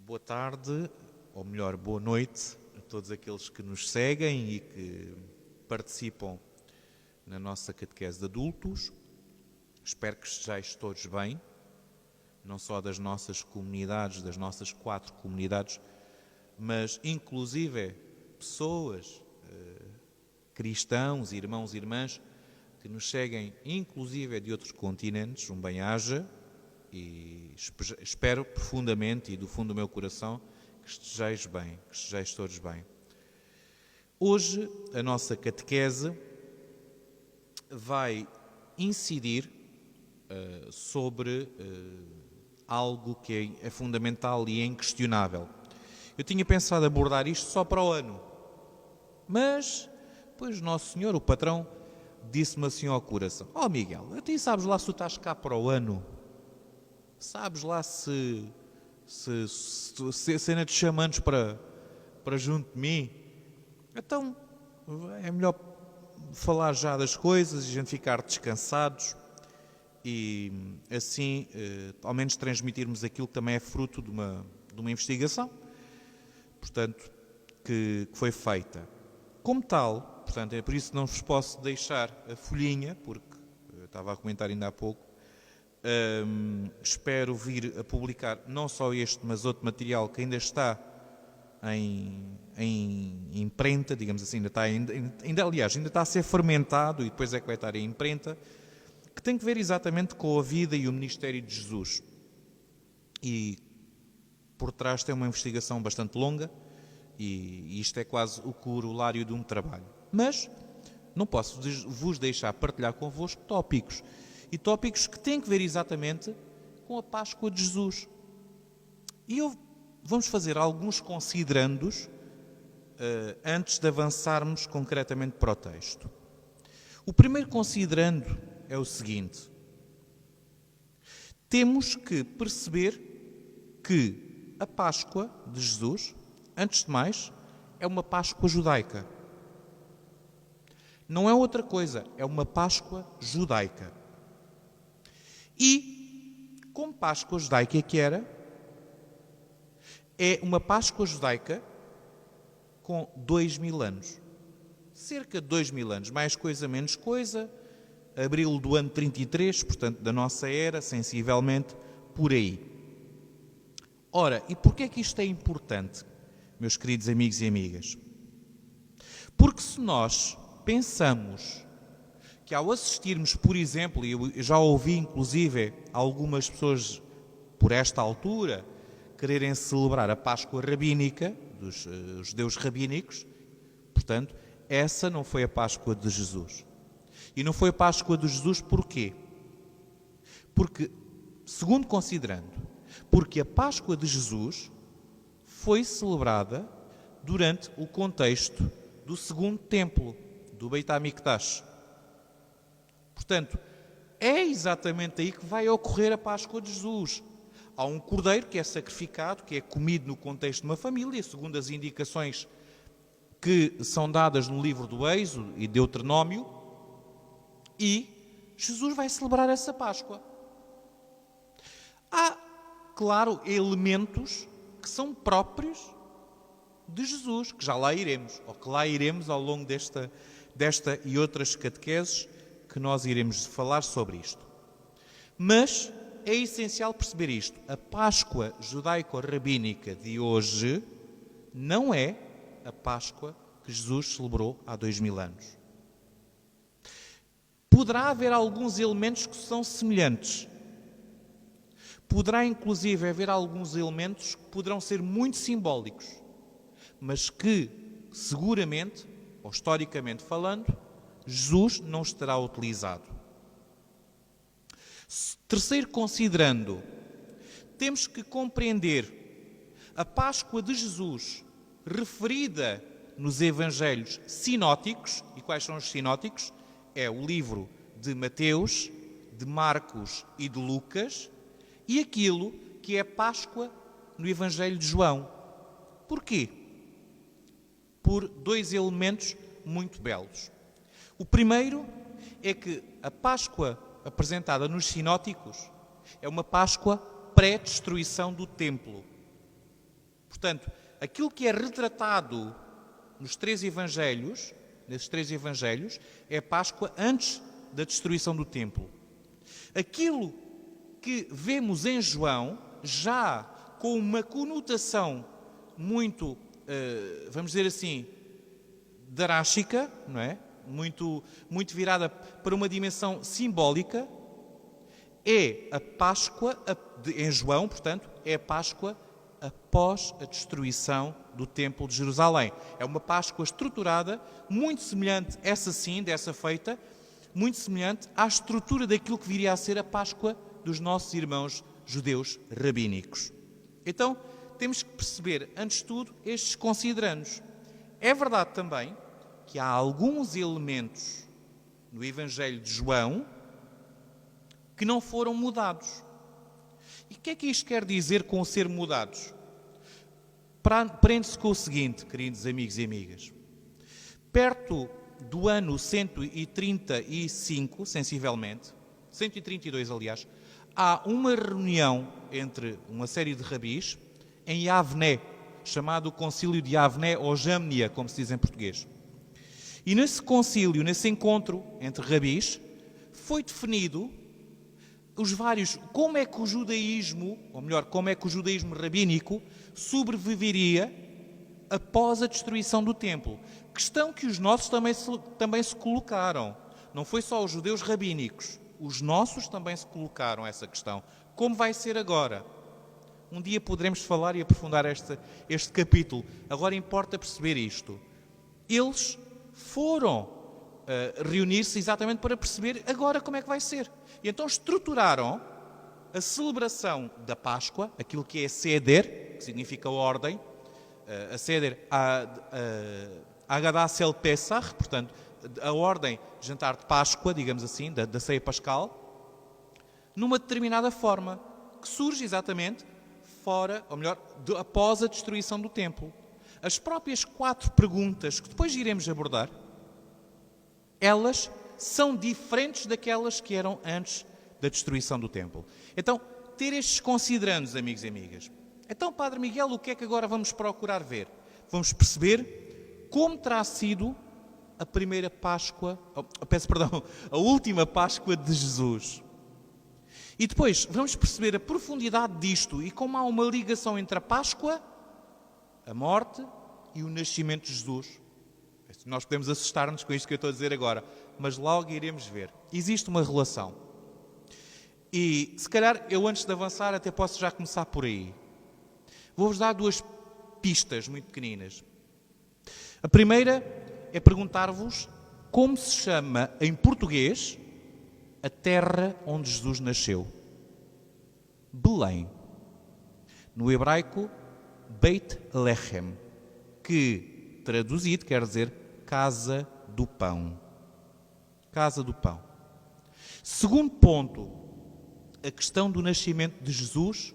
Boa tarde, ou melhor, boa noite a todos aqueles que nos seguem e que participam na nossa catequese de adultos. Espero que estejais todos bem, não só das nossas comunidades, das nossas 4 comunidades, mas inclusive pessoas, cristãos, irmãos e irmãs, que nos seguem inclusive de outros continentes, um bem-aja, e espero profundamente e do fundo do meu coração que estejais bem, que estejais todos bem. Hoje a nossa catequese vai incidir sobre algo que é fundamental e é inquestionável. Eu tinha pensado abordar isto só para o ano, mas depois Nosso Senhor, o patrão, disse-me assim ao coração: Miguel, tu sabes lá se tu estás cá para o ano? Sabes lá se ainda te chamamos para junto de mim? Então é melhor falar já das coisas e a gente ficar descansados e assim ao menos transmitirmos aquilo que também é fruto de uma investigação, portanto, que foi feita. Como tal, portanto, é por isso que não vos posso deixar a folhinha, porque eu estava a comentar ainda há pouco. Espero vir a publicar não só este, mas outro material que ainda está em imprenta, digamos assim, aliás, ainda está a ser fermentado e depois é que vai estar em imprenta, que tem que ver exatamente com a vida e o ministério de Jesus. E por trás tem uma investigação bastante longa e isto é quase o corolário de um trabalho. Mas não posso vos deixar partilhar convosco tópicos. E tópicos que têm que ver exatamente com a Páscoa de Jesus. E vamos fazer alguns considerandos antes de avançarmos concretamente para o texto. O primeiro considerando é o seguinte: temos que perceber que a Páscoa de Jesus, antes de mais, é uma Páscoa judaica. Não é outra coisa, é uma Páscoa judaica. E, como Páscoa judaica que era, é uma Páscoa judaica com 2000 anos. Cerca de 2000 anos, mais coisa, menos coisa, abril do ano 33, portanto, da nossa era, sensivelmente, por aí. Ora, e porquê é que isto é importante, meus queridos amigos e amigas? Porque se nós pensamos que ao assistirmos, por exemplo, e eu já ouvi inclusive algumas pessoas por esta altura quererem celebrar a Páscoa rabínica, dos judeus rabínicos, portanto, essa não foi a Páscoa de Jesus. E não foi a Páscoa de Jesus porquê? Porque, segundo considerando, porque a Páscoa de Jesus foi celebrada durante o contexto do segundo templo, do Beit HaMikdash. Portanto, é exatamente aí que vai ocorrer a Páscoa de Jesus. Há um cordeiro que é sacrificado, que é comido no contexto de uma família, segundo as indicações que são dadas no livro do Êxodo e Deuteronômio, e Jesus vai celebrar essa Páscoa. Há, claro, elementos que são próprios de Jesus, que já lá iremos, ou que lá iremos ao longo desta e outras catequeses, que nós iremos falar sobre isto. Mas é essencial perceber isto. A Páscoa judaico-rabínica de hoje não é a Páscoa que Jesus celebrou há 2000 anos. Poderá haver alguns elementos que são semelhantes. Poderá inclusive haver alguns elementos que poderão ser muito simbólicos, mas que seguramente, ou historicamente falando, Jesus não os terá utilizado. Terceiro considerando, temos que compreender a Páscoa de Jesus referida nos Evangelhos sinóticos. E quais são os sinóticos? É o livro de Mateus, de Marcos e de Lucas, e aquilo que é Páscoa no Evangelho de João. Porquê? Por 2 elementos muito belos. O primeiro é que a Páscoa apresentada nos sinóticos é uma Páscoa pré-destruição do templo. Portanto, aquilo que é retratado nesses três evangelhos, é a Páscoa antes da destruição do templo. Aquilo que vemos em João, já com uma conotação muito, vamos dizer assim, drástica, não é? Muito virada para uma dimensão simbólica, é a Páscoa, em João, portanto, é a Páscoa após a destruição do Templo de Jerusalém. É uma Páscoa estruturada, muito semelhante, essa sim, dessa feita, muito semelhante à estrutura daquilo que viria a ser a Páscoa dos nossos irmãos judeus rabínicos. Então, temos que perceber, antes de tudo, estes considerandos. É verdade também que há alguns elementos no Evangelho de João que não foram mudados. E o que é que isto quer dizer com ser mudados? Prende-se com o seguinte, queridos amigos e amigas. Perto do ano 135, sensivelmente, 132 aliás, há uma reunião entre uma série de rabis em Yavné, chamado Concílio de Yavné ou Jamnia, como se diz em português. E nesse concílio, nesse encontro entre rabis, foi definido como é que o judaísmo, ou melhor, como é que o judaísmo rabínico sobreviveria após a destruição do templo. Questão que os nossos também se colocaram. Não foi só os judeus rabínicos. Os nossos também se colocaram essa questão. Como vai ser agora? Um dia poderemos falar e aprofundar este capítulo. Agora importa perceber isto. Eles foram reunir-se exatamente para perceber agora como é que vai ser. E então estruturaram a celebração da Páscoa, aquilo que é Seder, que significa ordem, a Seder, Haggadah Sel Pesach, portanto, a ordem de jantar de Páscoa, digamos assim, da ceia pascal, numa determinada forma, que surge exatamente após a destruição do templo. As próprias 4 perguntas que depois iremos abordar, elas são diferentes daquelas que eram antes da destruição do templo. Então, ter estes considerandos, amigos e amigas. Então, Padre Miguel, o que é que agora vamos procurar ver? Vamos perceber como terá sido a primeira Páscoa, a última Páscoa de Jesus. E depois vamos perceber a profundidade disto e como há uma ligação entre a Páscoa, a morte e o nascimento de Jesus. Nós podemos assustar-nos com isto que eu estou a dizer agora, mas logo iremos ver. Existe uma relação. E, se calhar, eu antes de avançar até posso já começar por aí. Vou-vos dar 2 pistas muito pequeninas. A primeira é perguntar-vos como se chama em português a terra onde Jesus nasceu. Belém. No hebraico, Beit Lechem, que, traduzido, quer dizer casa do pão. Casa do pão. Segundo ponto, a questão do nascimento de Jesus,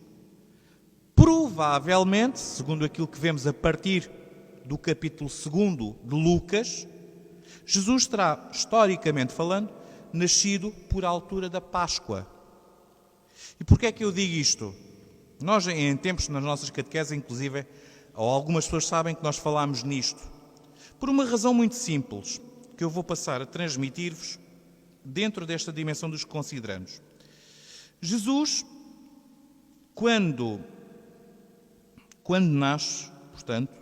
provavelmente, segundo aquilo que vemos a partir do capítulo 2 de Lucas, Jesus terá, historicamente falando, nascido por altura da Páscoa. E porquê é que eu digo isto? Nós, em tempos, nas nossas catequeses, inclusive, ou algumas pessoas sabem que nós falámos nisto, por uma razão muito simples, que eu vou passar a transmitir-vos dentro desta dimensão dos considerandos. Jesus, quando nasce, portanto,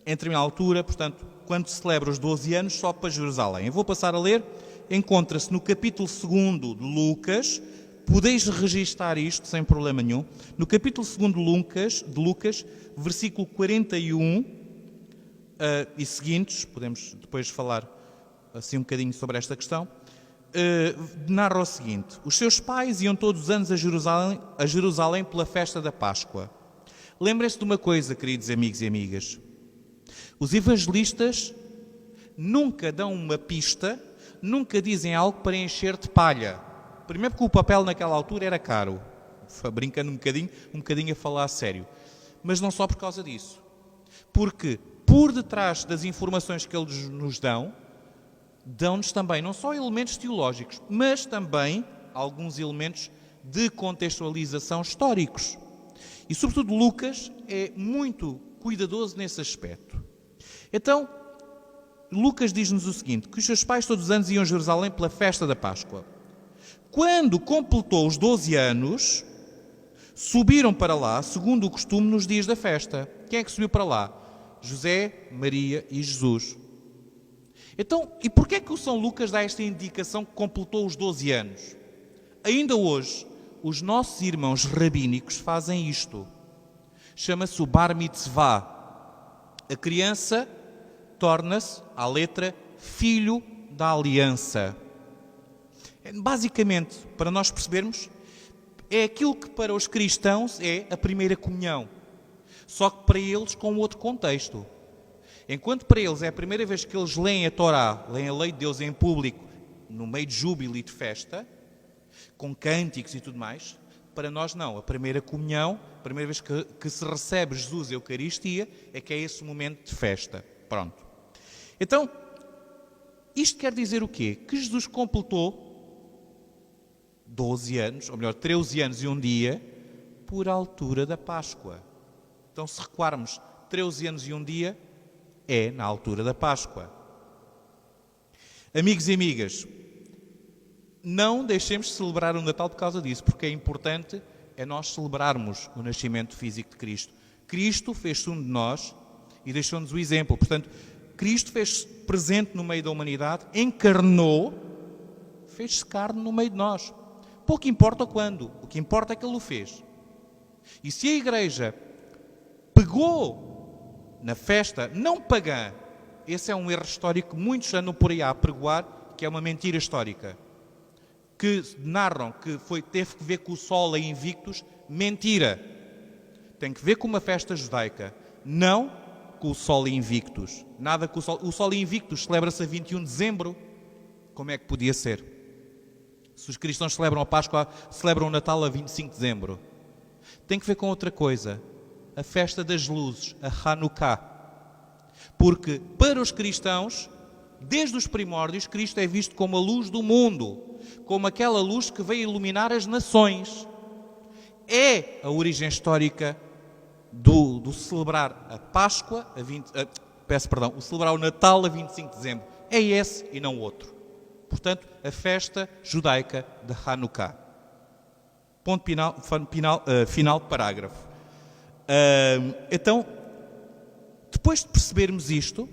em determinada altura, portanto, quando celebra os 12 anos, sobe para Jerusalém. Eu vou passar a ler, encontra-se no capítulo 2 de Lucas, podeis registar isto sem problema nenhum, no capítulo 2 de Lucas, versículo 41 e seguintes, podemos depois falar assim um bocadinho sobre esta questão, narra o seguinte: os seus pais iam todos os anos a Jerusalém pela festa da Páscoa. Lembrem-se de uma coisa, queridos amigos e amigas. Os evangelistas nunca dão uma pista, nunca dizem algo para encher de palha. Primeiro porque o papel naquela altura era caro. Brincando um bocadinho a falar a sério. Mas não só por causa disso. Porque por detrás das informações que eles nos dão-nos também não só elementos teológicos, mas também alguns elementos de contextualização históricos. E, sobretudo, Lucas é muito cuidadoso nesse aspecto. Então, Lucas diz-nos o seguinte, que os seus pais todos os anos iam a Jerusalém pela festa da Páscoa. Quando completou os 12 anos, subiram para lá, segundo o costume, nos dias da festa. Quem é que subiu para lá? José, Maria e Jesus. Então, e porquê é que o São Lucas dá esta indicação que completou os 12 anos? Ainda hoje, os nossos irmãos rabínicos fazem isto. Chama-se o Bar Mitzvah. A criança torna-se, à letra, filho da aliança. Basicamente, para nós percebermos, é aquilo que para os cristãos é a primeira comunhão. Só que para eles com outro contexto. Enquanto para eles é a primeira vez que eles leem a Torá, leem a lei de Deus em público, no meio de júbilo e de festa, com cânticos e tudo mais, para nós não. A primeira comunhão, a primeira vez que se recebe Jesus a Eucaristia, é que é esse momento de festa. Pronto. Então, isto quer dizer o quê? Que Jesus completou 12 anos, ou melhor, 13 anos e um dia, por altura da Páscoa. Então, se recuarmos 13 anos e um dia, é na altura da Páscoa. Amigos e amigas, não deixemos de celebrar o Natal por causa disso, porque é importante nós celebrarmos o nascimento físico de Cristo. Cristo fez-se um de nós e deixou-nos o exemplo. Portanto, Cristo fez-se presente no meio da humanidade, encarnou, fez-se carne no meio de nós. Pouco importa quando, o que importa é que Ele o fez. E se a Igreja pegou na festa não pagã, esse é um erro histórico que muitos andam por aí a apregoar, que é uma mentira histórica, que narram que teve que ver com o Sol em Invictus. Mentira! Tem que ver com uma festa judaica, não com o Sol Invictus. Nada com o Sol. O Sol Invictus celebra-se a 21 de dezembro. Como é que podia ser? Se os cristãos celebram a Páscoa, celebram o Natal a 25 de dezembro. Tem que ver com outra coisa. A festa das luzes, a Hanukkah. Porque para os cristãos, desde os primórdios, Cristo é visto como a luz do mundo, como aquela luz que veio iluminar as nações. É a origem histórica do celebrar a Páscoa, o celebrar o Natal a 25 de dezembro. É esse e não outro. Portanto, a festa judaica de Hanukkah. Ponto final parágrafo. Então, depois de percebermos isto,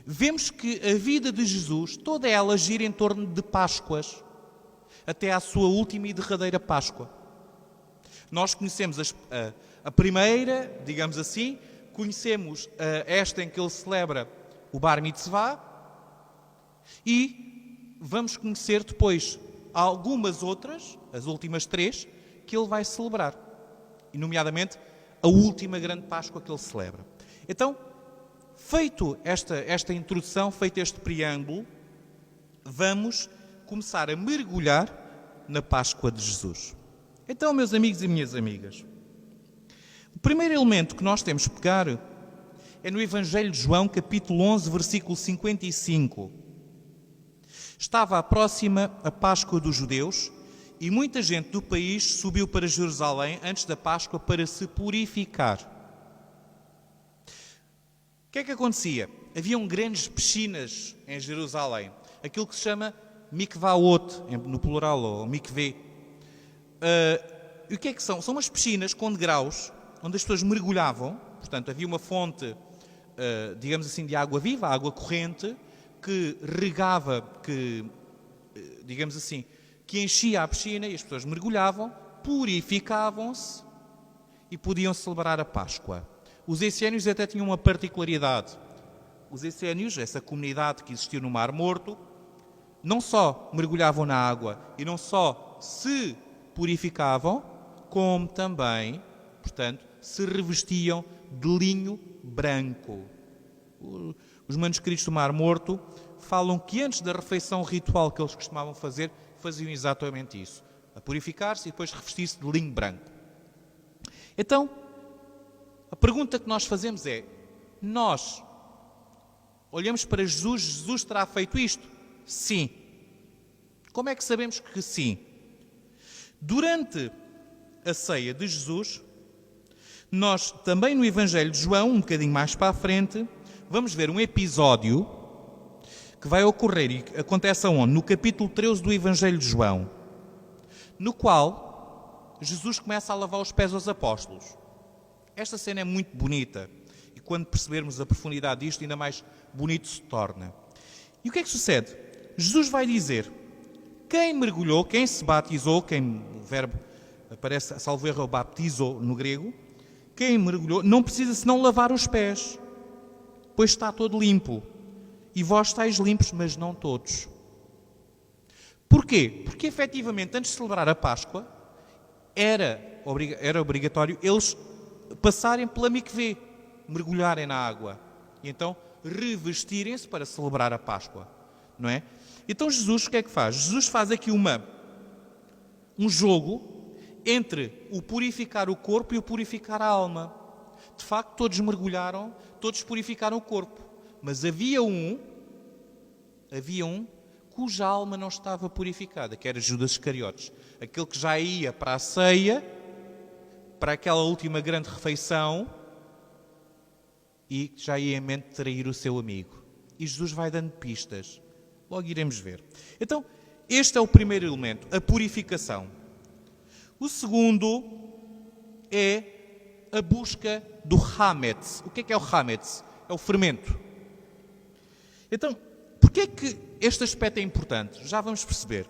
vemos que a vida de Jesus, toda ela gira em torno de Páscoas, até à sua última e derradeira Páscoa. Nós conhecemos a primeira, digamos assim, conhecemos esta em que ele celebra o Bar Mitzvah e vamos conhecer depois algumas outras, as últimas 3, que ele vai celebrar, e nomeadamente a última grande Páscoa que ele celebra. Então, feito esta introdução, feito este preâmbulo, vamos começar a mergulhar na Páscoa de Jesus. Então, meus amigos e minhas amigas, o primeiro elemento que nós temos que pegar é no Evangelho de João, capítulo 11, versículo 55. Estava próxima a Páscoa dos judeus e muita gente do país subiu para Jerusalém antes da Páscoa para se purificar. O que é que acontecia? Haviam grandes piscinas em Jerusalém, aquilo que se chama mikvaot, no plural, ou mikveh. E o que é que são? São umas piscinas com degraus, onde as pessoas mergulhavam. Portanto, havia uma fonte, digamos assim, de água viva, água corrente, que regava, digamos assim, que enchia a piscina e as pessoas mergulhavam, purificavam-se e podiam celebrar a Páscoa. Os essênios até tinham uma particularidade. Os essênios, essa comunidade que existiu no Mar Morto, não só mergulhavam na água e não só se purificavam, como também, portanto, se revestiam de linho branco. Os manuscritos do Mar Morto falam que antes da refeição ritual que eles costumavam fazer, faziam exatamente isso. A purificar-se e depois revestir-se de linho branco. Então, a pergunta que nós fazemos é, nós olhamos para Jesus, Jesus terá feito isto? Sim. Como é que sabemos que sim? Durante a ceia de Jesus, nós também no Evangelho de João, um bocadinho mais para a frente, vamos ver um episódio que vai ocorrer e acontece aonde? No capítulo 13 do Evangelho de João, no qual Jesus começa a lavar os pés aos apóstolos. Esta cena é muito bonita e quando percebermos a profundidade disto, ainda mais bonito se torna. E o que é que sucede? Jesus vai dizer: quem mergulhou, quem se batizou, o verbo aparece, salvo erro, baptizou no grego, quem mergulhou não precisa senão lavar os pés, pois está todo limpo. E vós estáis limpos, mas não todos. Porquê? Porque efetivamente, antes de celebrar a Páscoa, era obrigatório eles passarem pela mikvê, mergulharem na água. E então revestirem-se para celebrar a Páscoa. Não é? Então Jesus o que é que faz? Jesus faz aqui um jogo entre o purificar o corpo e o purificar a alma. De facto, todos mergulharam, todos purificaram o corpo. Mas havia um cuja alma não estava purificada, que era Judas Iscariotes. Aquele que já ia para a ceia, para aquela última grande refeição, e já ia em mente trair o seu amigo. E Jesus vai dando pistas. Logo iremos ver. Então, este é o primeiro elemento, a purificação. O segundo é a busca do Hametz. O que é o Hametz? É o fermento. Então, porquê é que este aspecto é importante? Já vamos perceber.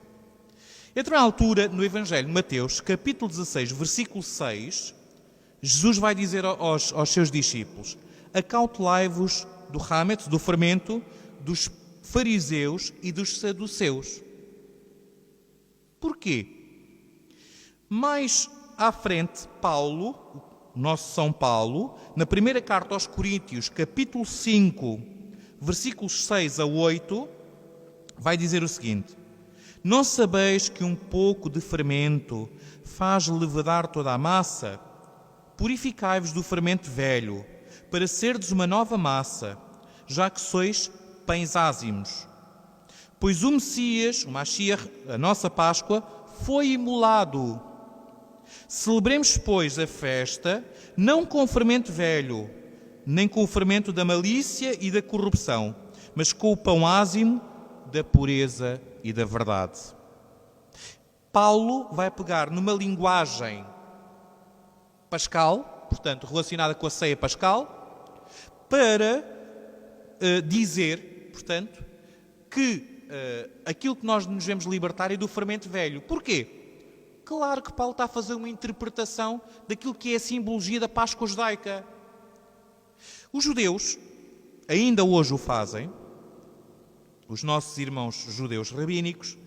Então, na altura, no Evangelho de Mateus, capítulo 16, versículo 6, Jesus vai dizer aos seus discípulos: acautelai-vos do Hametz, do fermento, dos fariseus e dos saduceus. Porquê? Mais à frente, Paulo, o nosso São Paulo, na primeira carta aos Coríntios, capítulo 5, versículos 6 a 8, vai dizer o seguinte: não sabeis que um pouco de fermento faz levedar toda a massa? Purificai-vos do fermento velho, para serdes uma nova massa, já que sois pães ázimos. Pois o Messias, o Mashiach, a nossa Páscoa, foi imolado. Celebremos, pois, a festa, não com o fermento velho, nem com o fermento da malícia e da corrupção, mas com o pão ázimo da pureza e da verdade. Paulo vai pegar numa linguagem pascal, portanto, relacionada com a ceia pascal, para dizer, portanto, que aquilo que nós nos devemos libertar é do fermento velho. Porquê? Claro que Paulo está a fazer uma interpretação daquilo que é a simbologia da Páscoa judaica. Os judeus, ainda hoje o fazem, os nossos irmãos judeus rabínicos,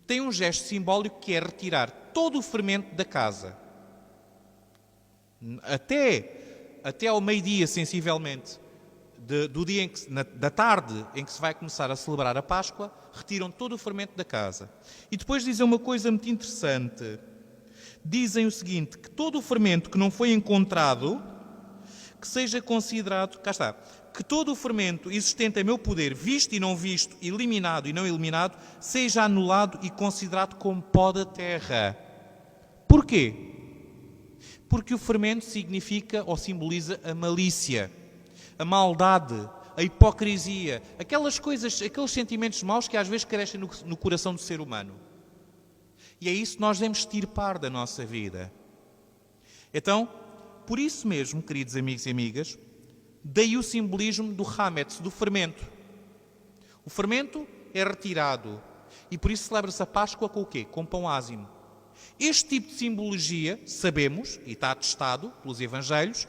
têm um gesto simbólico que é retirar todo o fermento da casa. Até ao meio-dia, sensivelmente, do dia da tarde em que se vai começar a celebrar a Páscoa, retiram todo o fermento da casa. E depois dizem uma coisa muito interessante. Dizem o seguinte, que todo o fermento que não foi encontrado, que seja considerado, cá está, que todo o fermento existente em meu poder, visto e não visto, eliminado e não eliminado, seja anulado e considerado como pó da terra. Porquê? Porque o fermento significa ou simboliza a malícia, a maldade, a hipocrisia, aquelas coisas, aqueles sentimentos maus que às vezes crescem no coração do ser humano. E é isso que nós devemos extirpar da nossa vida. Então, por isso mesmo, queridos amigos e amigas, daí o simbolismo do Hametz, do fermento. O fermento é retirado e por isso celebra-se a Páscoa com o quê? Com pão ázimo. Este tipo de simbologia, sabemos, e está atestado pelos Evangelhos,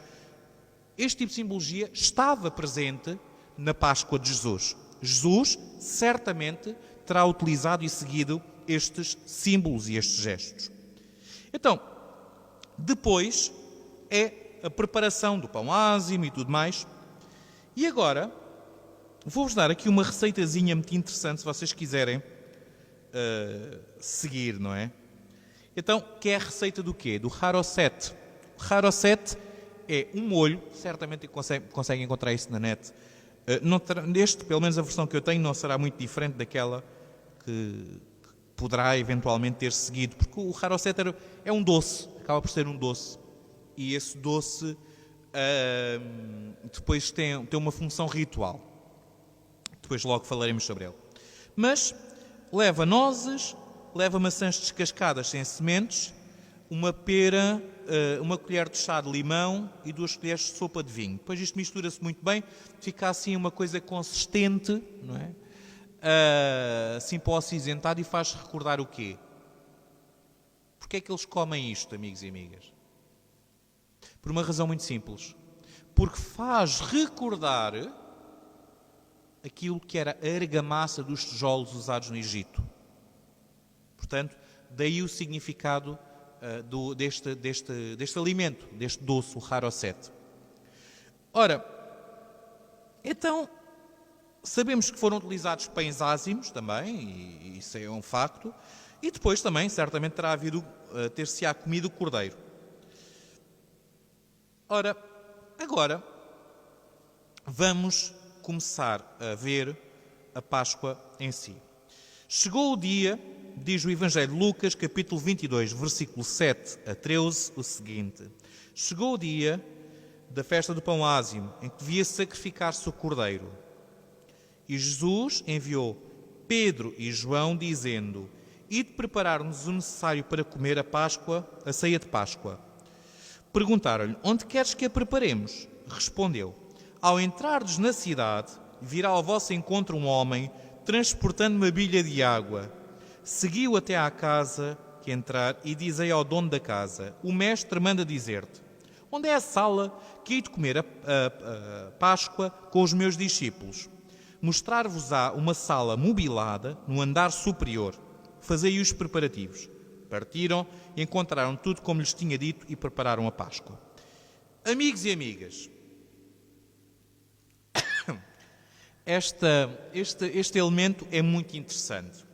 este tipo de simbologia estava presente na Páscoa de Jesus. Jesus certamente terá utilizado e seguido estes símbolos e estes gestos. Então, depois é a preparação do pão ázimo e tudo mais. E agora, vou-vos dar aqui uma receitazinha muito interessante, se vocês quiserem seguir, não é? Então, que é a receita do quê? Do Harosset. O Harosset é um molho, certamente conseguem encontrar isso na net. Pelo menos a versão que eu tenho, não será muito diferente daquela que poderá eventualmente ter seguido, porque o Haroset é um doce, acaba por ser um doce, e esse doce depois tem uma função ritual. Depois logo falaremos sobre ele. Mas leva nozes, leva maçãs descascadas sem sementes, uma pera, uma colher de chá de limão e 2 colheres de sopa de vinho. Depois isto mistura-se muito bem, fica assim uma coisa consistente, não é? Assim para o acinzentado, e faz recordar o quê? Porquê é que eles comem isto, amigos e amigas? Por uma razão muito simples. Porque faz recordar aquilo que era a argamassa dos tijolos usados no Egito. Portanto, daí o significado deste alimento, deste doce, o Haroset. Ora, então, sabemos que foram utilizados pães ázimos também, e isso é um facto, e depois também, certamente, ter-se-á comido o cordeiro. Ora, agora, vamos começar a ver a Páscoa em si. Chegou o dia, diz o Evangelho de Lucas, capítulo 22, versículo 7 a 13, o seguinte: chegou o dia da festa do pão ázimo, em que devia sacrificar-se o cordeiro. E Jesus enviou Pedro e João, dizendo: ide preparar-nos o necessário para comer a Páscoa, a ceia de Páscoa. Perguntaram-lhe: onde queres que a preparemos? Respondeu: ao entrardes na cidade, virá ao vosso encontro um homem, transportando uma bilha de água. Seguiu até à casa que entrar e dizei ao dono da casa: o mestre manda dizer-te: onde é a sala que hei de comer a Páscoa com os meus discípulos? Mostrar-vos-á uma sala mobilada no andar superior. Fazei os preparativos. Partiram e encontraram tudo como lhes tinha dito e prepararam a Páscoa. Amigos e amigas, este elemento é muito interessante.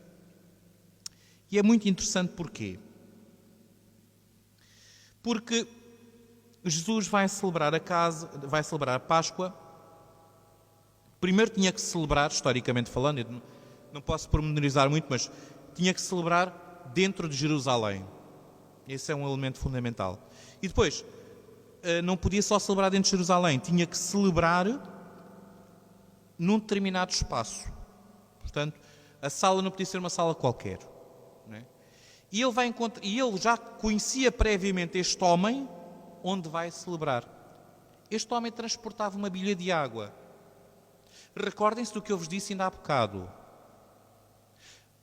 E é muito interessante porquê? Porque Jesus vai celebrar a Páscoa. Primeiro tinha que celebrar, historicamente falando, eu não posso pormenorizar muito, mas tinha que celebrar dentro de Jerusalém. Esse é um elemento fundamental. E depois, não podia só celebrar dentro de Jerusalém, tinha que celebrar num determinado espaço. Portanto, a sala não podia ser uma sala qualquer. Não é? E ele já conhecia previamente este homem onde vai celebrar. Este homem transportava uma bilha de água. Recordem-se do que eu vos disse ainda há bocado.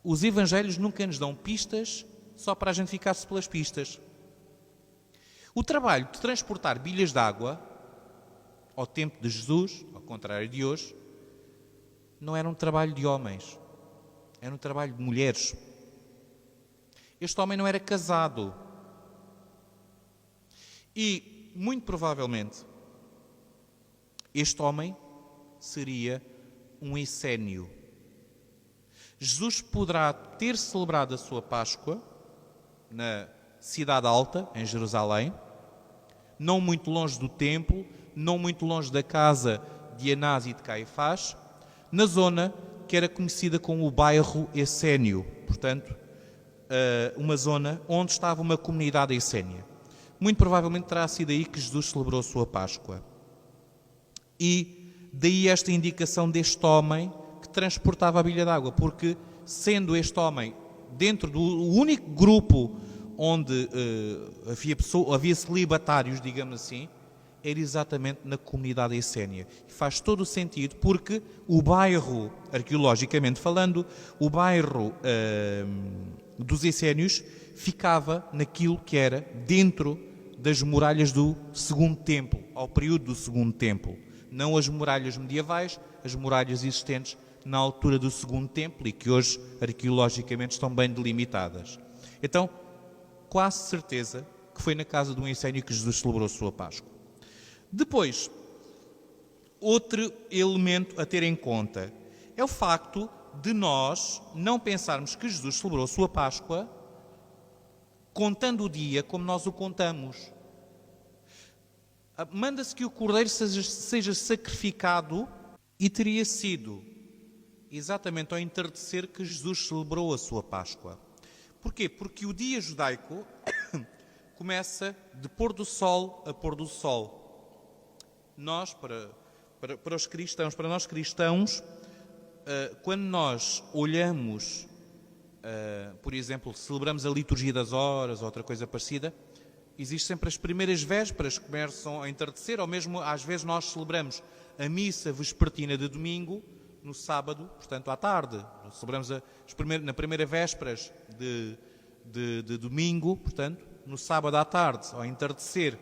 Os evangelhos nunca nos dão pistas só para a gente ficar-se pelas pistas. O trabalho de transportar bilhas de água ao tempo de Jesus, ao contrário de hoje, não era um trabalho de homens, era um trabalho de mulheres. Este homem não era casado. E, muito provavelmente, este homem seria um essénio. Jesus poderá ter celebrado a sua Páscoa na Cidade Alta, em Jerusalém, não muito longe do templo, não muito longe da casa de Anás e de Caifás, na zona que era conhecida como o bairro Essénio, portanto, uma zona onde estava uma comunidade essénia. Muito provavelmente terá sido aí que Jesus celebrou a sua Páscoa. E daí esta indicação deste homem que transportava a bilha d'água, porque sendo este homem dentro do único grupo onde havia celibatários, digamos assim, era exatamente na comunidade essénia. E faz todo o sentido, porque o bairro, arqueologicamente falando, o bairro dos essénios ficava naquilo que era dentro das muralhas do Segundo Templo, ao período do Segundo Templo. Não as muralhas medievais, as muralhas existentes na altura do Segundo Templo e que hoje, arqueologicamente, estão bem delimitadas. Então, quase certeza que foi na casa de um essénio que Jesus celebrou a sua Páscoa. Depois, outro elemento a ter em conta é o facto de nós não pensarmos que Jesus celebrou a sua Páscoa contando o dia como nós o contamos. Manda-se que o cordeiro seja sacrificado e teria sido exatamente ao entardecer que Jesus celebrou a sua Páscoa. Porquê? Porque o dia judaico começa de pôr do sol a pôr do sol. Nós, para nós cristãos, quando nós olhamos, por exemplo, celebramos a liturgia das horas ou outra coisa parecida, existem sempre as primeiras vésperas que começam a entardecer, ou mesmo às vezes nós celebramos a missa vespertina de domingo no sábado, portanto à tarde. Celebramos na primeira vésperas de domingo, portanto, no sábado à tarde, ao entardecer.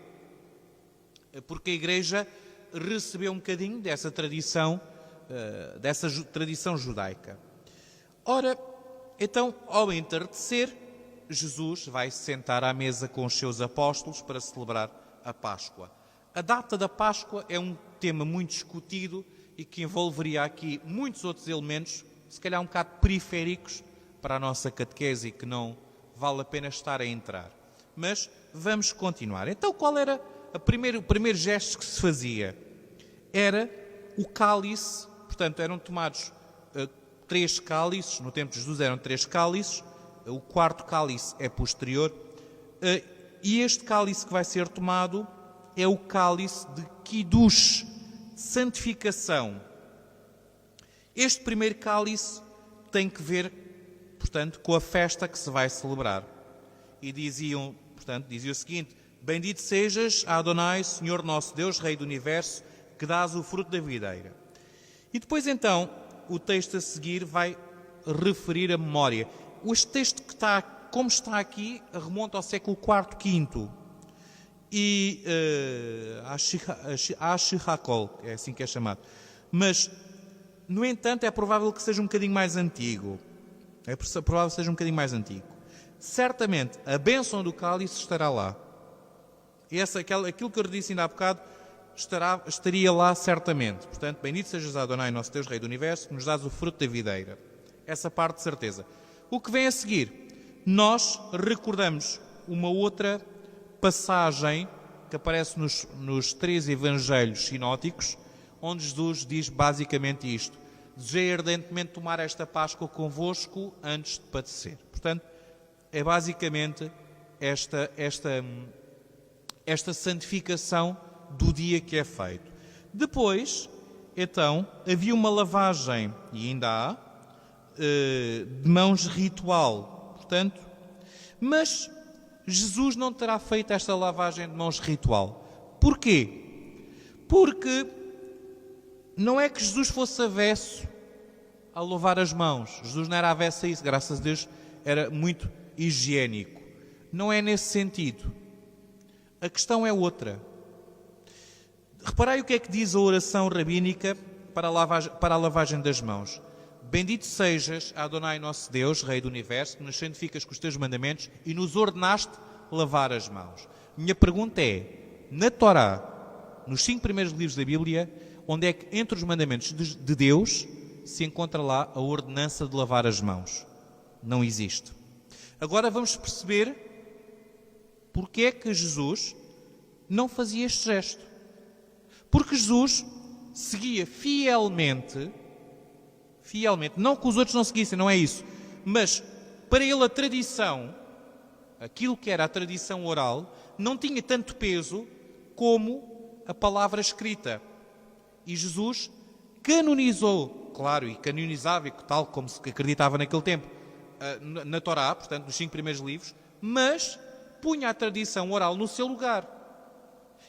Porque a Igreja recebeu um bocadinho dessa tradição judaica. Ora, então, ao entardecer, Jesus vai se sentar à mesa com os seus apóstolos para celebrar a Páscoa. A data da Páscoa é um tema muito discutido e que envolveria aqui muitos outros elementos, se calhar um bocado periféricos para a nossa catequese e que não vale a pena estar a entrar. Mas vamos continuar. Então, qual era o primeiro gesto que se fazia? Era o cálice, portanto, eram tomados 3 cálices, no tempo de Jesus eram 3 cálices, o 4º cálice é posterior, e este cálice que vai ser tomado é o cálice de Kiddush, santificação. Este primeiro cálice tem que ver, portanto, com a festa que se vai celebrar. E dizia o seguinte: bendito sejas, Adonai, Senhor nosso Deus, Rei do Universo, que dás o fruto da videira. E depois então, o texto a seguir vai referir a memória. Este texto como está aqui, remonta ao século IV, V. E Ashihakol, é assim que é chamado. Mas, no entanto, é provável que seja um bocadinho mais antigo. Certamente, a bênção do cálice estará lá. Aquilo que eu disse ainda há bocado, estaria lá certamente. Portanto, bendito sejas Adonai, nosso Deus, Rei do Universo, que nos dás o fruto da videira. Essa parte de certeza. O que vem a seguir? Nós recordamos uma outra passagem que aparece nos 3 evangelhos sinóticos, onde Jesus diz basicamente isto: desejei ardentemente tomar esta Páscoa convosco antes de padecer. Portanto, é basicamente esta santificação do dia que é feito. Depois, então, havia uma lavagem, e ainda há, de mãos ritual. Portanto, mas Jesus não terá feito esta lavagem de mãos ritual. Porquê? Porque não é que Jesus fosse avesso a lavar as mãos. Jesus não era avesso a isso, graças a Deus era muito higiênico. Não é nesse sentido. A questão é outra. Reparai o que é que diz a oração rabínica para a lavagem das mãos. Bendito sejas, Adonai nosso Deus, Rei do Universo, que nos santificas com os teus mandamentos e nos ordenaste lavar as mãos. Minha pergunta é, na Torá, nos 5 primeiros livros da Bíblia, onde é que entre os mandamentos de Deus se encontra lá a ordenança de lavar as mãos? Não existe. Agora vamos perceber porque é que Jesus não fazia este gesto. Porque Jesus seguia fielmente, não que os outros não seguissem, não é isso, mas para ele a tradição, aquilo que era a tradição oral, não tinha tanto peso como a palavra escrita. E Jesus canonizou, claro, e canonizava, tal como se acreditava naquele tempo, na Torá, portanto, nos 5 primeiros livros, mas punha a tradição oral no seu lugar.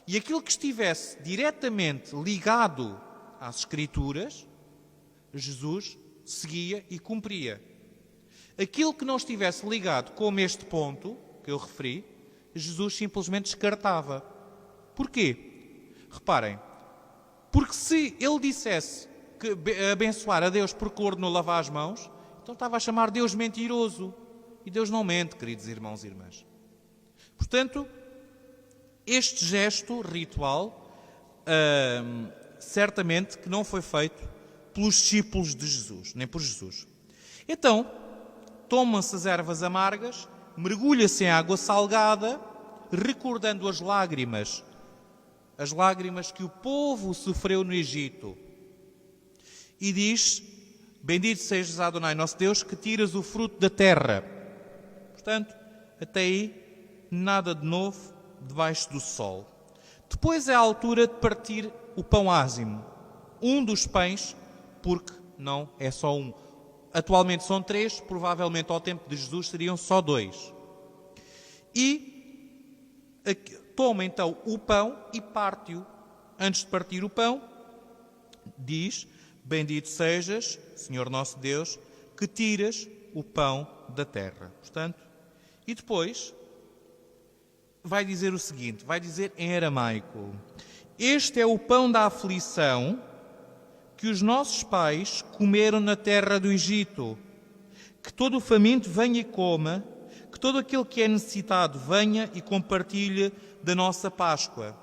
E aquilo que estivesse diretamente ligado às Escrituras, Jesus seguia e cumpria. Aquilo que não estivesse ligado como este ponto que eu referi, Jesus simplesmente descartava. Porquê? Reparem, porque se ele dissesse que abençoar a Deus porque ordenou lavar as mãos, então estava a chamar Deus mentiroso. E Deus não mente, queridos irmãos e irmãs. Portanto, este gesto ritual, certamente que não foi feito pelos discípulos de Jesus, nem por Jesus. Então, tomam-se as ervas amargas, mergulha-se em água salgada, recordando as lágrimas que o povo sofreu no Egito. E diz, bendito sejas Adonai nosso Deus, que tiras o fruto da terra. Portanto, até aí, nada de novo debaixo do sol. Depois é a altura de partir o pão ázimo. Um dos pães, porque não é só um. Atualmente são 3, provavelmente ao tempo de Jesus seriam só 2. E toma então o pão e parte-o. Antes de partir o pão, diz: bendito sejas, Senhor nosso Deus, que tiras o pão da terra. Portanto, e depois vai dizer o seguinte, vai dizer em aramaico: este é o pão da aflição que os nossos pais comeram na terra do Egito. Que todo o faminto venha e coma, que todo aquele que é necessitado venha e compartilhe da nossa Páscoa.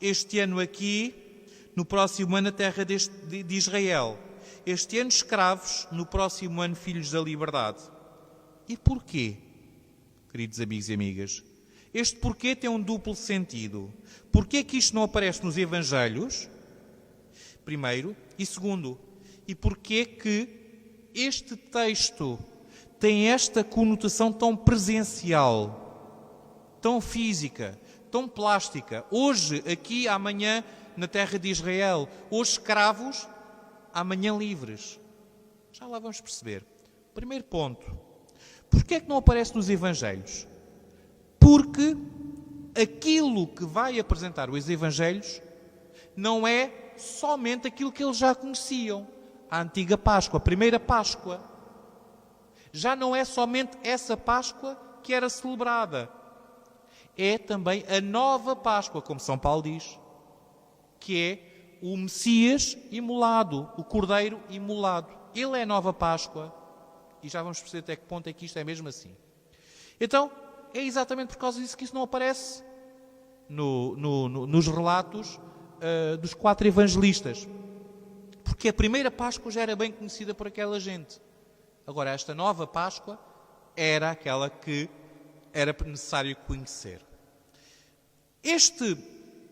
Este ano aqui, no próximo ano a terra de Israel. Este ano escravos, no próximo ano filhos da liberdade. E porquê, queridos amigos e amigas? Este porquê tem um duplo sentido. Porquê que isto não aparece nos Evangelhos? Primeiro. E segundo, e porquê que este texto tem esta conotação tão presencial, tão física, tão plástica? Hoje, aqui, amanhã, na terra de Israel. Hoje escravos, amanhã livres. Já lá vamos perceber. Primeiro ponto. Porquê é que não aparece nos Evangelhos? Porque aquilo que vai apresentar os Evangelhos não é somente aquilo que eles já conheciam. A antiga Páscoa, a primeira Páscoa. Já não é somente essa Páscoa que era celebrada. É também a nova Páscoa, como São Paulo diz, que é o Messias imolado, o Cordeiro imolado. Ele é a nova Páscoa. E já vamos perceber até que ponto é que isto é mesmo assim. Então, é exatamente por causa disso que isso não aparece nos relatos dos 4 evangelistas. Porque a primeira Páscoa já era bem conhecida por aquela gente. Agora, esta nova Páscoa era aquela que era necessário conhecer. Este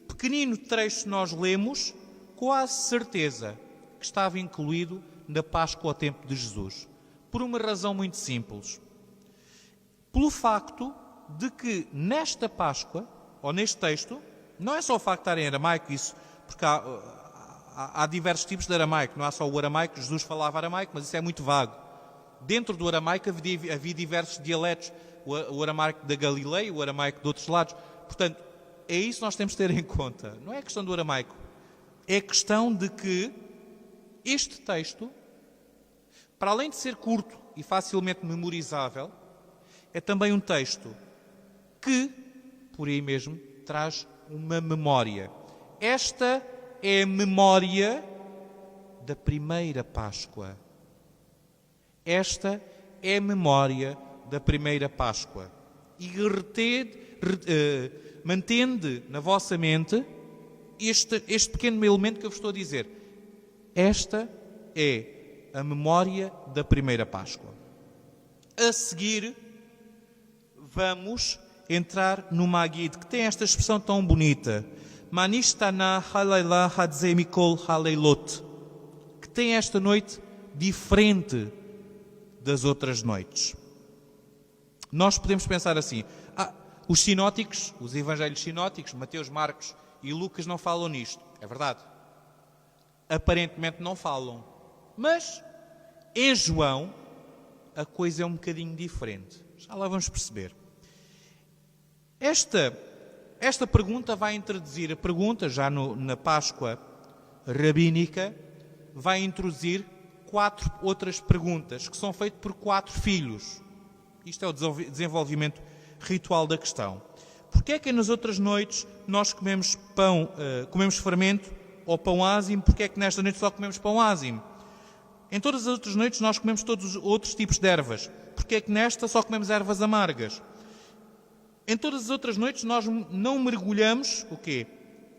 pequenino trecho nós lemos, quase certeza que estava incluído na Páscoa ao tempo de Jesus. Por uma razão muito simples. Pelo facto de que nesta Páscoa, ou neste texto, não é só o facto de estar em aramaico, isso, porque há diversos tipos de aramaico, não há só o aramaico, Jesus falava aramaico, mas isso é muito vago. Dentro do aramaico havia diversos dialetos, o aramaico da Galileia, o aramaico de outros lados. Portanto, é isso que nós temos de ter em conta. Não é a questão do aramaico, é a questão de que este texto, para além de ser curto e facilmente memorizável, é também um texto que, por aí mesmo, traz uma memória. Esta é a memória da primeira Páscoa. Esta é a memória da primeira Páscoa. E mantende na vossa mente este pequeno elemento que eu vos estou a dizer. Esta é a memória da primeira Páscoa. A seguir, vamos entrar no Maguide, que tem esta expressão tão bonita. Manishtana halayla hadzemikol halaylot, que tem esta noite diferente das outras noites. Nós podemos pensar assim, os sinóticos, os evangelhos sinóticos, Mateus, Marcos e Lucas não falam nisto. É verdade. Aparentemente não falam. Mas, em João, a coisa é um bocadinho diferente. Já lá vamos perceber. Esta pergunta vai introduzir, a pergunta já na Páscoa rabínica, vai introduzir 4 outras perguntas que são feitas por 4 filhos. Isto é o desenvolvimento ritual da questão. Porquê é que nas outras noites nós comemos pão, comemos fermento ou pão ázimo? Porquê é que nesta noite só comemos pão ázimo? Em todas as outras noites nós comemos todos os outros tipos de ervas. Porquê é que nesta só comemos ervas amargas? Em todas as outras noites nós não mergulhamos, o quê?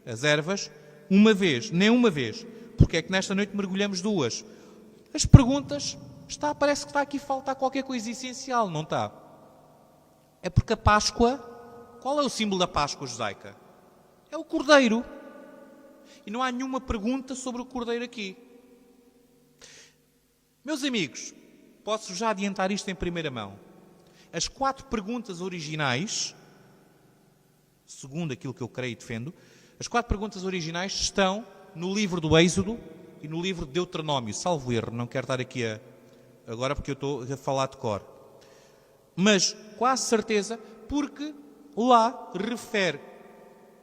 As ervas, uma vez, nem uma vez. Porquê é que nesta noite mergulhamos 2? As perguntas, parece que está aqui a faltar qualquer coisa essencial, não está? É porque a Páscoa, qual é o símbolo da Páscoa judaica? É o Cordeiro. E não há nenhuma pergunta sobre o Cordeiro aqui. Meus amigos, posso já adiantar isto em primeira mão. as 4 perguntas originais, segundo aquilo que eu creio e defendo, as 4 perguntas originais estão no livro do Êxodo e no livro de Deuteronômio, salvo erro, não quero estar aqui agora porque eu estou a falar de cor. Mas quase certeza, porque lá refere,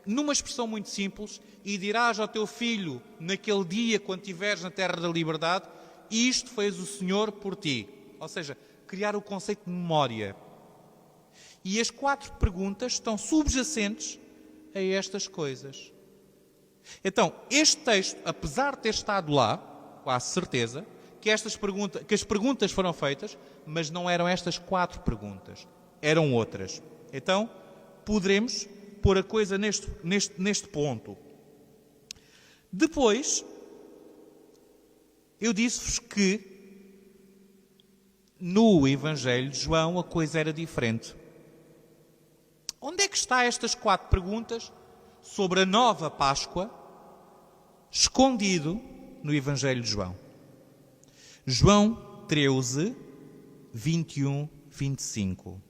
numa expressão muito simples, e dirás ao teu filho naquele dia, quando estiveres na terra da liberdade, isto fez o Senhor por ti. Ou seja, criar o conceito de memória. E as 4 perguntas estão subjacentes a estas coisas. Então, este texto, apesar de ter estado lá, quase certeza, que as perguntas foram feitas, mas não eram estas 4 perguntas, eram outras. Então, poderemos pôr a coisa neste ponto. Depois, eu disse-vos que no Evangelho de João a coisa era diferente. Onde é que está estas 4 perguntas sobre a nova Páscoa escondido no Evangelho de João? João 13, 21, 25.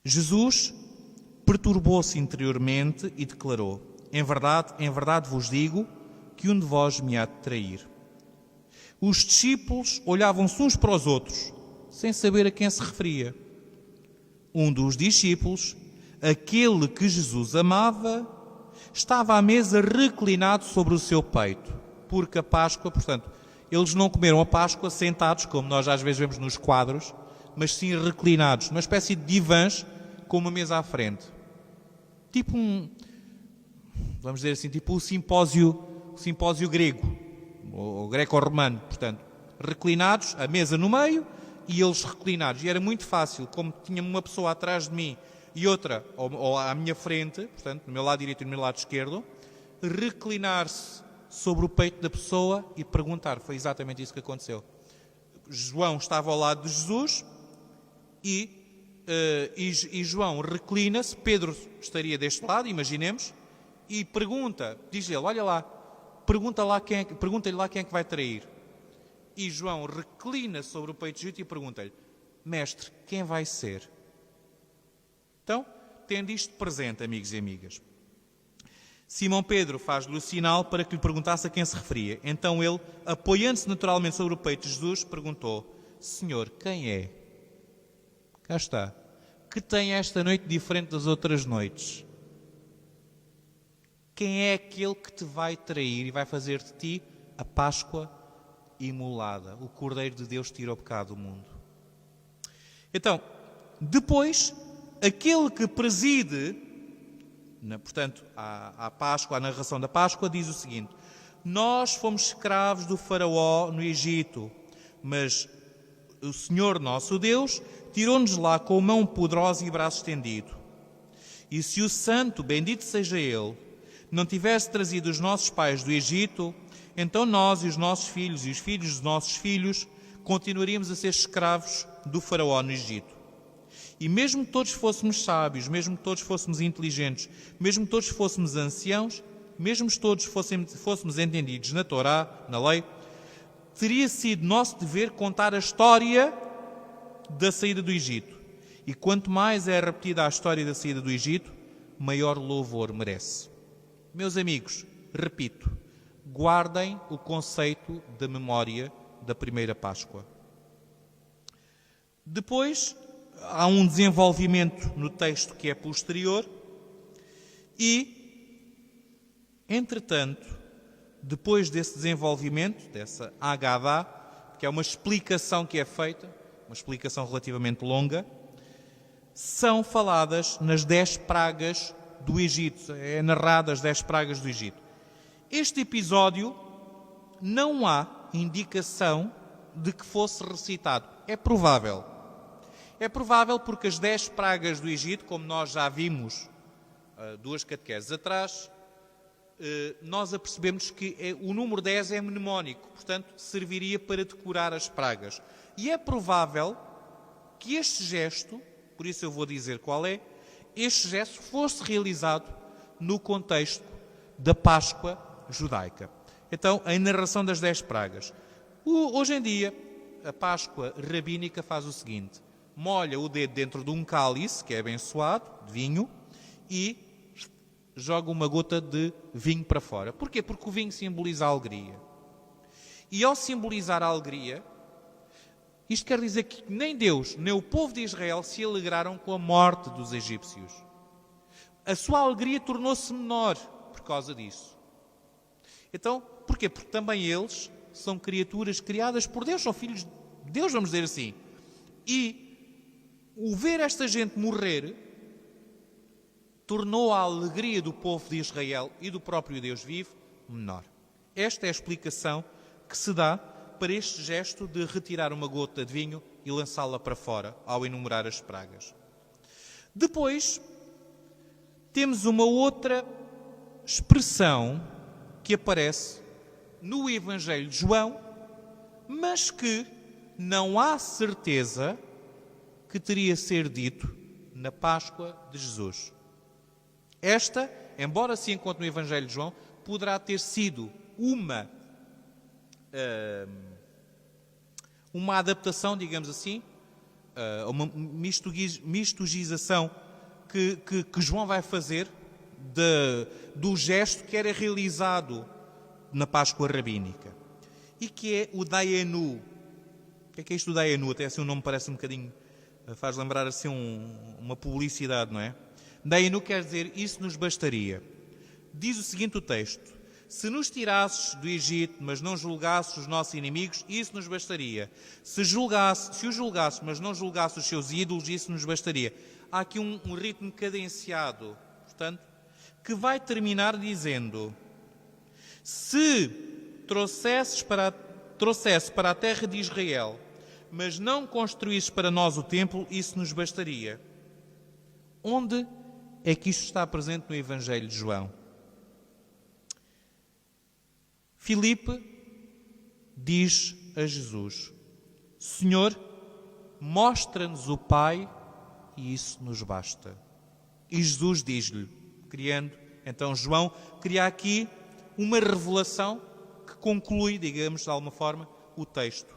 Jesus perturbou-se interiormente e declarou: em verdade vos digo que um de vós me há de trair. Os discípulos olhavam-se uns para os outros, sem saber a quem se referia. Um dos discípulos, aquele que Jesus amava, estava à mesa reclinado sobre o seu peito, porque a Páscoa, portanto, eles não comeram a Páscoa sentados, como nós às vezes vemos nos quadros, mas sim reclinados, numa espécie de divãs com uma mesa à frente. Tipo vamos dizer assim, tipo o simpósio grego, ou greco-romano, portanto, reclinados, a mesa no meio e eles reclinados. E era muito fácil, como tinha uma pessoa atrás de mim e outra ou à minha frente, portanto, no meu lado direito e no meu lado esquerdo, reclinar-se sobre o peito da pessoa e perguntar. Foi exatamente isso que aconteceu. João estava ao lado de Jesus e João reclina-se, Pedro estaria deste lado, imaginemos, e pergunta, diz ele, olha lá, pergunta-lhe lá quem é que vai trair. E João reclina sobre o peito de Jesus e pergunta-lhe, mestre, quem vai ser? Então, tendo isto presente, amigos e amigas, Simão Pedro faz-lhe o sinal para que lhe perguntasse a quem se referia. Então ele, apoiando-se naturalmente sobre o peito de Jesus, perguntou, Senhor, quem é? Cá está. Que tem esta noite diferente das outras noites? Quem é aquele que te vai trair e vai fazer de ti a Páscoa imolada? O Cordeiro de Deus tira o pecado do mundo. Então, depois, aquele que preside, portanto, à Páscoa, à narração da Páscoa, diz o seguinte, nós fomos escravos do faraó no Egito, mas o Senhor nosso Deus tirou-nos lá com mão poderosa e braço estendido. E se o santo, bendito seja ele, não tivesse trazido os nossos pais do Egito, então nós e os nossos filhos e os filhos dos nossos filhos continuaríamos a ser escravos do faraó no Egito. E mesmo que todos fôssemos sábios, mesmo que todos fôssemos inteligentes, mesmo que todos fôssemos anciãos, mesmo que todos fôssemos entendidos na Torá, na lei, teria sido nosso dever contar a história da saída do Egito. E quanto mais é repetida a história da saída do Egito, maior louvor merece. Meus amigos, repito, guardem o conceito da memória da primeira Páscoa. Depois, há um desenvolvimento no texto que é posterior e, entretanto, depois desse desenvolvimento, dessa Haggadah, que é uma explicação que é feita, uma explicação relativamente longa, são faladas nas 10 pragas do Egito, é narrado as 10 pragas do Egito. Este episódio não há indicação de que fosse recitado. É provável. É provável porque as 10 pragas do Egito, como nós já vimos 2 catequeses atrás, nós apercebemos que o número 10 é mnemónico, portanto, serviria para decorar as pragas. E é provável que este gesto, por isso eu vou dizer qual é, este gesto fosse realizado no contexto da Páscoa judaica. Então, a narração das 10 pragas. Hoje em dia, a Páscoa rabínica faz o seguinte: molha o dedo dentro de um cálice, que é abençoado, de vinho, e joga uma gota de vinho para fora. Porquê? Porque o vinho simboliza a alegria. E ao simbolizar a alegria, isto quer dizer que nem Deus, nem o povo de Israel se alegraram com a morte dos egípcios. A sua alegria tornou-se menor por causa disso. Então, porquê? Porque também eles são criaturas criadas por Deus, são filhos de Deus, vamos dizer assim. E o ver esta gente morrer tornou a alegria do povo de Israel e do próprio Deus vivo menor. Esta é a explicação que se dá para este gesto de retirar uma gota de vinho e lançá-la para fora ao enumerar as pragas. Depois, temos uma outra expressão que aparece no Evangelho de João, mas que não há certeza que teria ser dito na Páscoa de Jesus. Esta, embora se encontre no Evangelho de João, poderá ter sido uma adaptação, digamos assim, uma mistogização que João vai fazer do gesto que era realizado na Páscoa rabínica, e que é o Dayenu. O que é isto do Dayenu? Até assim o nome parece um bocadinho, faz lembrar assim uma publicidade, não é? Dayenu quer dizer, isso nos bastaria. Diz o seguinte o texto: se nos tirasses do Egito, mas não julgasses os nossos inimigos, isso nos bastaria. Se os julgasses, mas não julgasses os seus ídolos, isso nos bastaria. Há aqui um ritmo cadenciado, portanto, que vai terminar dizendo: se trouxesse para a terra de Israel, mas não construísses para nós o templo, isso nos bastaria. Onde é que isto está presente no Evangelho de João? Filipe diz a Jesus: Senhor, mostra-nos o Pai e isso nos basta. E Jesus diz-lhe, então João cria aqui uma revelação que conclui, digamos, de alguma forma, o texto.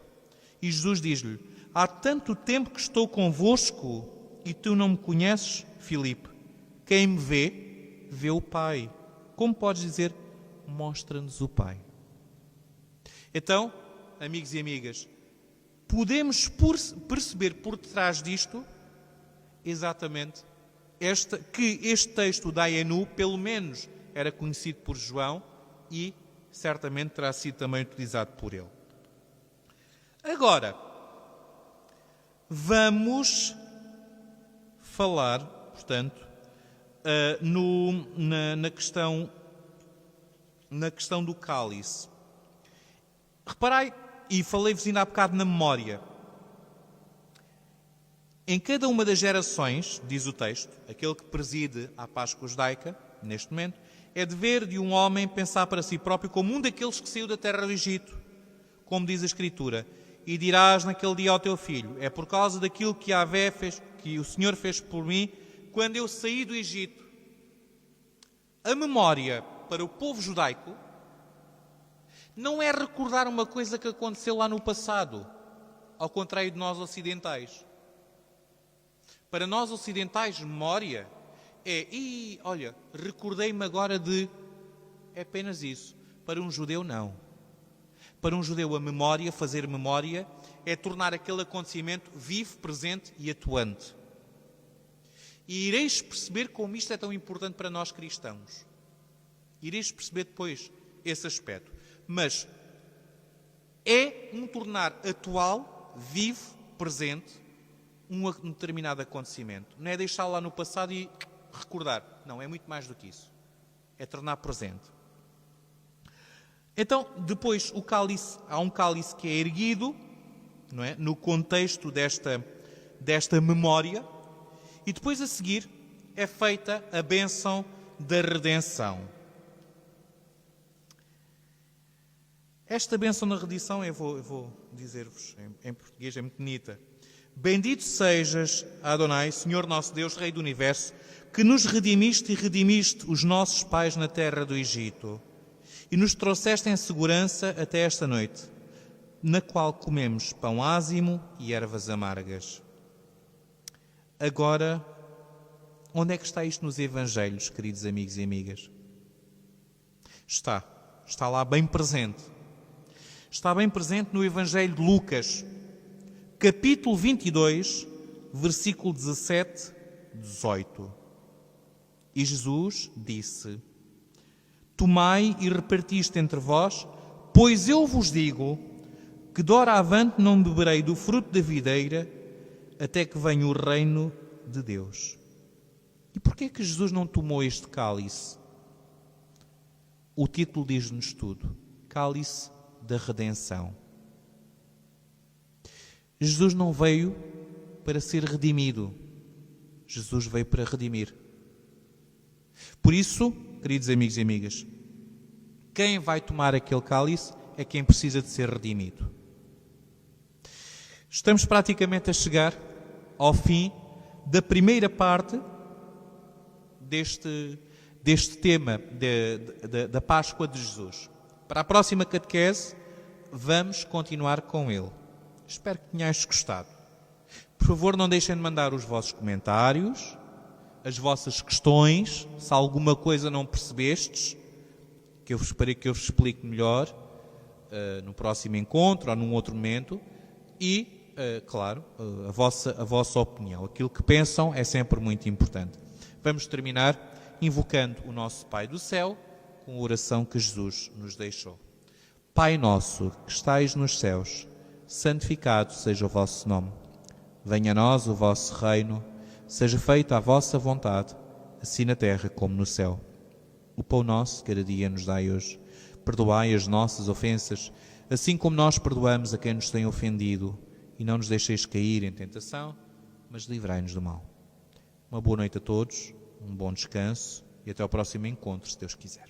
E Jesus diz-lhe: há tanto tempo que estou convosco e tu não me conheces, Filipe. Quem me vê, vê o Pai. Como podes dizer, mostra-nos o Pai? Então, amigos e amigas, podemos perceber por detrás disto exatamente que este texto da Dayenu, pelo menos, era conhecido por João e certamente terá sido também utilizado por ele. Agora, vamos falar, portanto, na questão do cálice. Reparai, e falei-vos ainda há bocado na memória. Em cada uma das gerações, diz o texto, aquele que preside a Páscoa judaica, neste momento, é dever de um homem pensar para si próprio como um daqueles que saiu da terra do Egito, como diz a Escritura, e dirás naquele dia ao teu filho: é por causa daquilo que Yahvé fez, que o Senhor fez por mim, quando eu saí do Egito. A memória para o povo judaico não é recordar uma coisa que aconteceu lá no passado, ao contrário de nós ocidentais. Para nós ocidentais, memória é, olha, recordei-me agora de... É apenas isso. Para um judeu, não. Para um judeu, a memória, fazer memória, é tornar aquele acontecimento vivo, presente e atuante. E ireis perceber como isto é tão importante para nós cristãos. Ireis perceber depois esse aspecto. Mas é um tornar atual, vivo, presente, um determinado acontecimento. Não é deixá-lo lá no passado e recordar. Não, é muito mais do que isso. É tornar presente. Então, depois, há um cálice que é erguido, não é? No contexto desta memória, e depois a seguir é feita a bênção da redenção. Esta bênção da redenção, eu vou dizer-vos em português, é muito bonita. Bendito sejas, Adonai, Senhor nosso Deus, Rei do Universo, que nos redimiste e redimiste os nossos pais na terra do Egito e nos trouxeste em segurança até esta noite. na qual comemos pão ázimo e ervas amargas. Agora, onde é que está isto nos Evangelhos, queridos amigos e amigas? Está lá bem presente. Está bem presente no Evangelho de Lucas, capítulo 22, versículo 17, 18. E Jesus disse: Tomai e repartiste entre vós, pois eu vos digo que de ora avante não beberei do fruto da videira até que venha o reino de Deus. E porquê que Jesus não tomou este cálice? O título diz-nos tudo. Cálice da redenção. Jesus não veio para ser redimido. Jesus veio para redimir. Por isso, queridos amigos e amigas, quem vai tomar aquele cálice é quem precisa de ser redimido. Estamos praticamente a chegar ao fim da primeira parte deste tema da Páscoa de Jesus. Para a próxima catequese, vamos continuar com ele. Espero que tenhais gostado. Por favor, não deixem de mandar os vossos comentários, as vossas questões, se alguma coisa não percebestes, que eu esperei que eu vos explique melhor no próximo encontro ou num outro momento, e, claro, a vossa opinião. Aquilo que pensam é sempre muito importante. Vamos terminar invocando o nosso Pai do céu com a oração que Jesus nos deixou. Pai nosso, que estais nos céus, santificado seja o vosso nome. Venha a nós o vosso reino, seja feita a vossa vontade, assim na terra como no céu. O pão nosso, cada dia, nos dai hoje. Perdoai as nossas ofensas, assim como nós perdoamos a quem nos tem ofendido. E não nos deixeis cair em tentação, mas livrai-nos do mal. Uma boa noite a todos, um bom descanso e até ao próximo encontro, se Deus quiser.